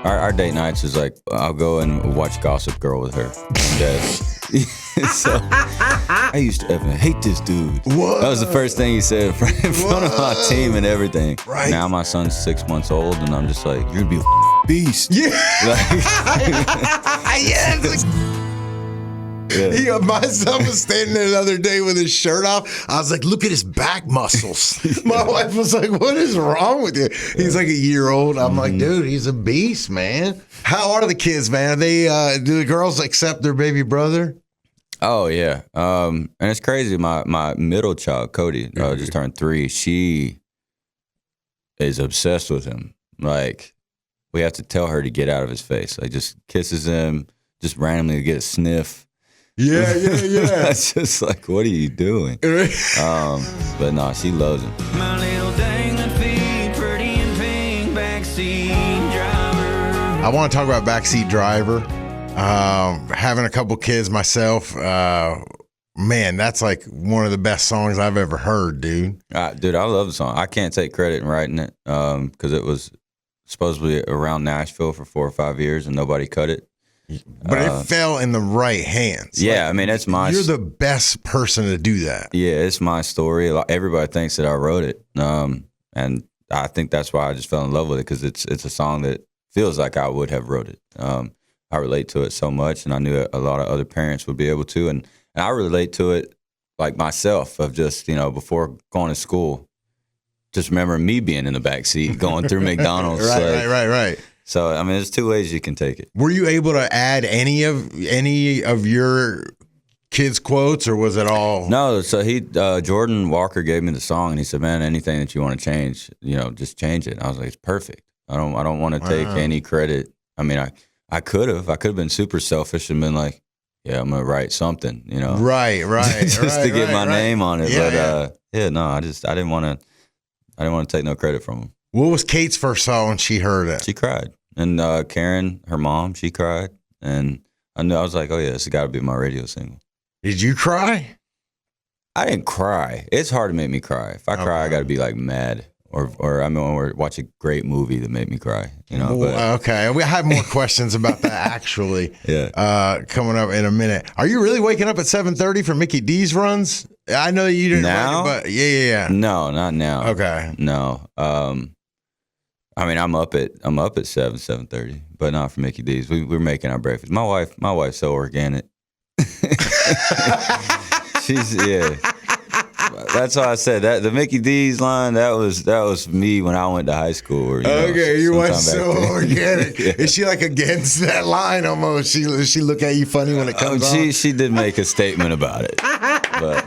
Our date nights is like I'll go and watch Gossip Girl with her. So I used to effing hate this dude. What? That was the first thing he said in front of my team and everything. Right. Now my son's 6 months old, and I'm just like, you're gonna be a beast. Yeah. Yeah. My son was standing there the other day with his shirt off. I was like, look at his back muscles. My wife was like, what is wrong with you? He's like a year old. I'm like, dude, he's a beast, man. How are the kids, man? Are they do the girls accept their baby brother? Oh yeah. And it's crazy. My middle child, Cody, just turned 3. She is obsessed with him. Like, we have to tell her to get out of his face. Like, just kisses him, just randomly to get a sniff. Yeah. It's just like, what are you doing? But no, she loves him. My little thing that feed pretty and pink backseat driver. I want to talk about Backseat Driver. Having a couple kids myself, man, that's like one of the best songs I've ever heard, dude. Dude, I love the song. I can't take credit in writing it because it was supposedly around Nashville for 4 or 5 years and nobody cut it. But it fell in the right hands. Yeah, I mean, it's my... You're the best person to do that. Yeah, it's my story. Everybody thinks that I wrote it. And I think that's why I just fell in love with it, because it's a song that feels like I would have wrote it. I relate to it so much, and I knew a lot of other parents would be able to. And I relate to it like myself, of just, before going to school, just remember me being in the back seat going through McDonald's. Right. So, I mean, there's 2 ways you can take it. Were you able to add any of your kids' quotes, or was it all? No, so Jordan Walker gave me the song, and he said, man, anything that you want to change, just change it. And I was like, it's perfect. I don't want to take any credit. I mean, I could have been super selfish and been like, yeah, I'm going to write something, Right. just to get my name on it. Yeah, but no, I didn't want to take no credit from him. What was Kate's first song when she heard it? She cried. And Karen, her mom, she cried. And I was like, oh yeah, this has got to be my radio single. Did you cry? I didn't cry. It's hard to make me cry. If I cry, I got to be like mad. Or I mean, or watch a great movie that made me cry, But, okay, we have more questions about that actually. Yeah. Coming up in a minute. Are you really waking up at 7:30 for Mickey D's runs? I know you didn't. Now? But yeah. No, not now. Okay. No. I mean, I'm up at 7:30, but not for Mickey D's. We're making our breakfast. My wife's so organic. Yeah. That's why I said that the Mickey D's line. That was me when I went to high school. Or, your wife's so then. organic. Yeah. Is she like against that line almost? She look at you funny when it comes on? She did make a statement about it. But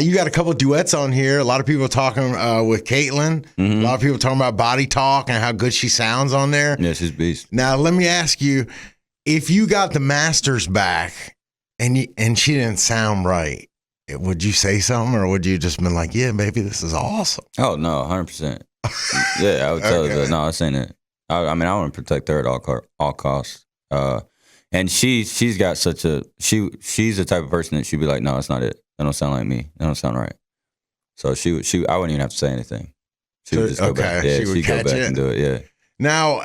you got a couple duets on here. A lot of people talking with Kaitlyn. A lot of people talking about Body Talk and how good she sounds on there. Yeah, she's a beast. Now let me ask you, if you got the masters back and she didn't sound right, would you say something, or would you just been like, yeah, baby, this is awesome? Oh, no, 100%. Yeah, I would tell her that. No, I was saying that. I mean, I want to protect her at all costs. And she's got she's the type of person that she'd be like, no, it's not it. That don't sound like me. That don't sound right. So I wouldn't even have to say anything. She would just go back. Yeah, she'd go back and do it, yeah. Now,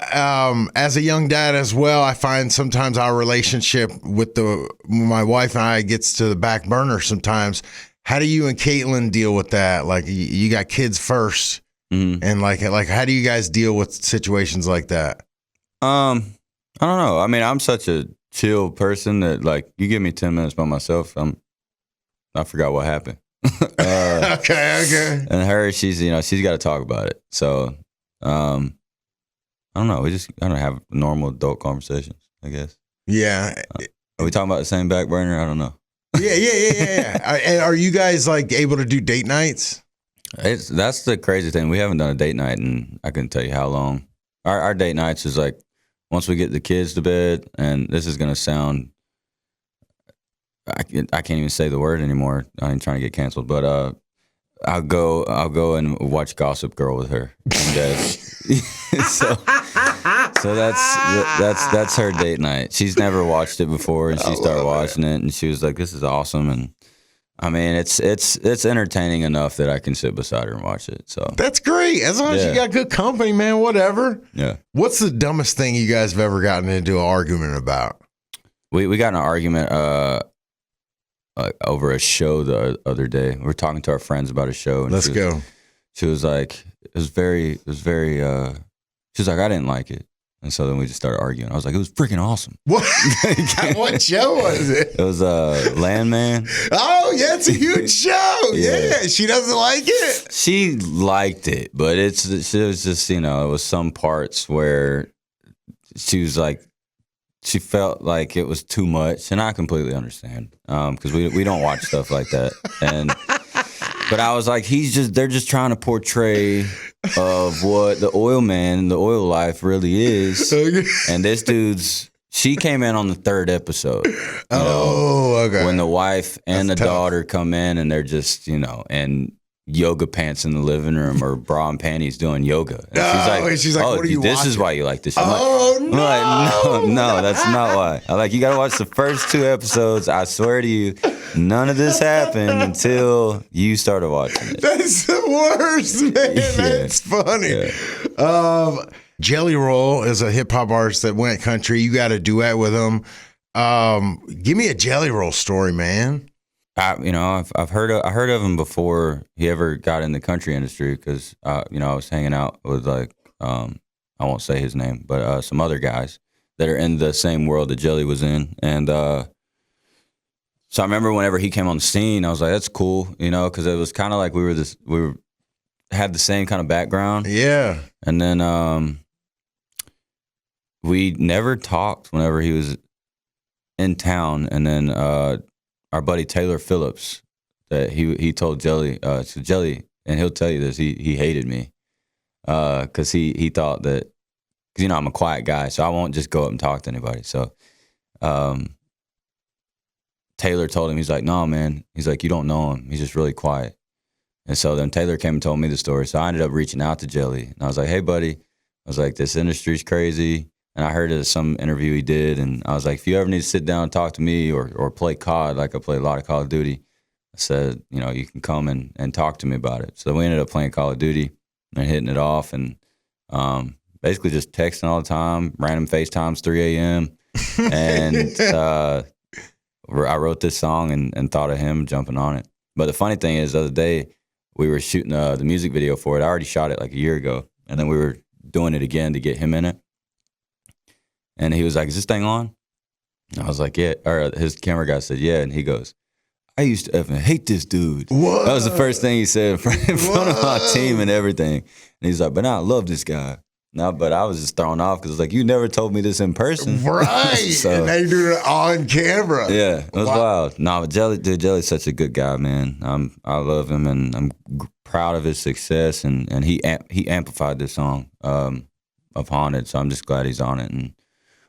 as a young dad as well, I find sometimes our relationship with my wife and I gets to the back burner sometimes. How do you and Kaitlyn deal with that? Like, you got kids first, and like how do you guys deal with situations like that? I don't know. I mean, I'm such a chill person that, like, you give me 10 minutes by myself, I forgot what happened. Okay. And her, she's got to talk about it. So, I don't know. We just have normal adult conversations, I guess. Yeah. Are we talking about the same back burner? I don't know. Yeah. And are you guys like able to do date nights? That's the crazy thing. We haven't done a date night in I couldn't tell you how long. Our date nights is like once we get the kids to bed, and this is gonna sound. I can't even say the word anymore. I ain't trying to get canceled, but I'll go and watch Gossip Girl with her. And, so that's her date night. She's never watched it before, and she started watching it, and she was like, "This is awesome." And I mean, it's entertaining enough that I can sit beside her and watch it. So That's great. As long as you got good company, man, whatever. yeah. What's the dumbest thing you guys have ever gotten into an argument about? We got in an argument over a show the other day. We were talking to our friends about a show. And Let's go. She was like, it was very, she was like, I didn't like it. And so then we just started arguing. I was like, it was freaking awesome. What? What show was it? It was Landman. Oh, yeah, it's a huge show. Yeah. She doesn't like it. She liked it, but it was just, it was some parts where she was like, she felt like it was too much, and I completely understand because we don't watch stuff like that. But I was like, they're just trying to portray of what the oil man, the oil life really is. Okay. And this she came in on the 3rd episode. Okay. When the wife and That's the tough. daughter come in and they're just, and yoga pants in the living room or bra and panties doing yoga. And she's like, what are you this is watching? why you like this show. Oh, No, that's not why. I'm like, you got to watch the first 2 episodes. I swear to you, none of this happened until you started watching it. That's the worst, man. That's funny. Yeah. Jelly Roll is a hip hop artist that went country. You got a duet with him. Give me a Jelly Roll story, man. I've heard of him before he ever got in the country industry because I was hanging out with I won't say his name, but some other guys that are in the same world that Jelly was in, and so I remember whenever he came on the scene, I was like, that's cool, because it was kind of like we had the same kind of background, Yeah. and then we never talked whenever he was in town, and then our buddy Taylor Phillips, that he told Jelly, so Jelly, and he'll tell you this, he hated me, because he thought that, because I'm a quiet guy, so I won't just go up and talk to anybody. So Taylor told him, he's like, no, man, he's like, you don't know him, he's just really quiet. And so then Taylor came and told me the story, so I ended up reaching out to Jelly, and I was like, hey buddy, I was like, this industry's crazy. And I heard of some interview he did, and I was like, if you ever need to sit down and talk to me or play COD, like I play a lot of Call of Duty, I said, you can come and talk to me about it. So we ended up playing Call of Duty and hitting it off, and basically just texting all the time, random FaceTimes, 3 a.m. And I wrote this song and thought of him jumping on it. But the funny thing is, the other day, we were shooting the music video for it. I already shot it like a year ago, and then we were doing it again to get him in it. And he was like, is this thing on? I was like, yeah. Or his camera guy said, yeah. And he goes, I used to effing hate this dude. What? That was the first thing he said in front of my team and everything. And he's like, but now I love this guy. No, but I was just thrown off because like, you never told me this in person. Right. So, and they do it on camera. yeah, it was wild. No, but Jelly's such a good guy, man. I love him, and I'm proud of his success. And he amplified this song of Haunted. So I'm just glad he's on it. And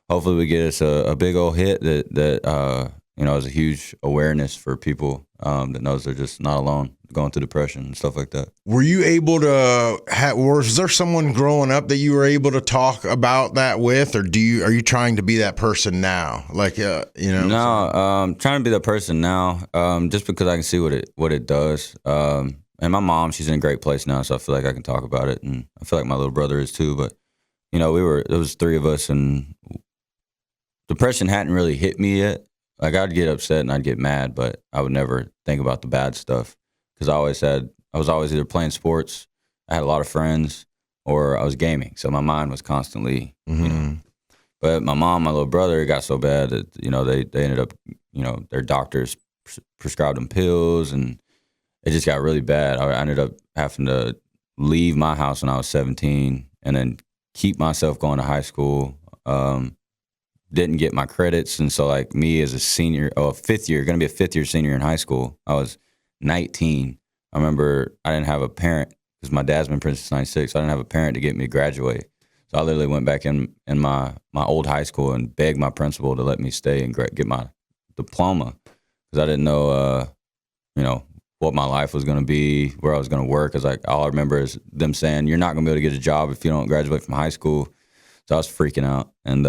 hopefully we get us a big old hit that is a huge awareness for people that knows they're just not alone going through depression and stuff like that. Were you able to was there someone growing up that you were able to talk about that with, or are you trying to be that person now? Like, No, trying to be that person now, just because I can see what it does. And my mom, she's in a great place now, so I feel like I can talk about it, and I feel like my little brother is too. But there was 3 of us, and depression hadn't really hit me yet. Like, I'd get upset and I'd get mad, but I would never think about the bad stuff because I was always either playing sports, I had a lot of friends, or I was gaming. So my mind was constantly, But my mom, my little brother, it got so bad that they ended up, their doctors prescribed them pills, and it just got really bad. I ended up having to leave my house when I was 17, and then keep myself going to high school. Didn't get my credits, and so like me as a senior, going to be a 5th year senior in high school, I was 19. I remember I didn't have a parent because my dad's been Princess 96. So I didn't have a parent to get me to graduate. So I literally went back in my old high school and begged my principal to let me stay and get my diploma because I didn't know, what my life was going to be, where I was going to work. Because like all I remember is them saying, "You're not going to be able to get a job if you don't graduate from high school." So I was freaking out, and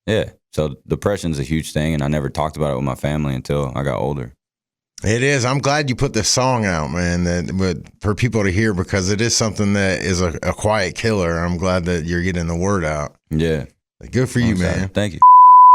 yeah. So depression's a huge thing, and I never talked about it with my family until I got older. It is. I'm glad you put this song out, man, for people to hear, because it is something that is a quiet killer. I'm glad that you're getting the word out. Yeah. Good for you, man. Thank you.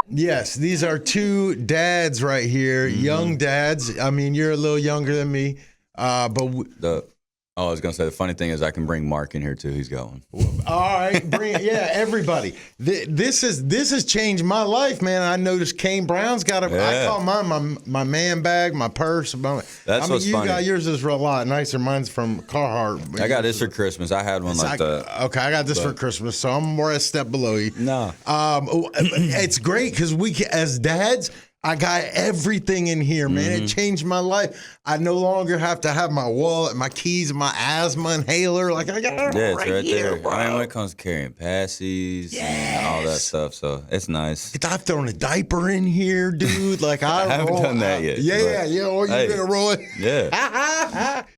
Yes, these are two dads right here, young dads. I mean, you're a little younger than me, but I was gonna say the funny thing is I can bring Mark in here too. He's going. All right, everybody. This has changed my life, man. I noticed Kane Brown's got I call mine my man bag, my purse. That's what's funny. Got yours is a lot nicer. Mine's from Carhartt. I got this for Christmas. I had one like that. Okay, I got this for Christmas, so I'm more a step below you. No, it's great because as dads, I got everything in here, man. It changed my life. I no longer have to have my wallet, my keys, my asthma inhaler. Like I got it it's right here, there. bro. I mean, when it comes to carrying passies and all that stuff, so it's nice. I've thrown a diaper in here, dude. Like I haven't done that yet. Yeah. Or you gonna roll it? Yeah.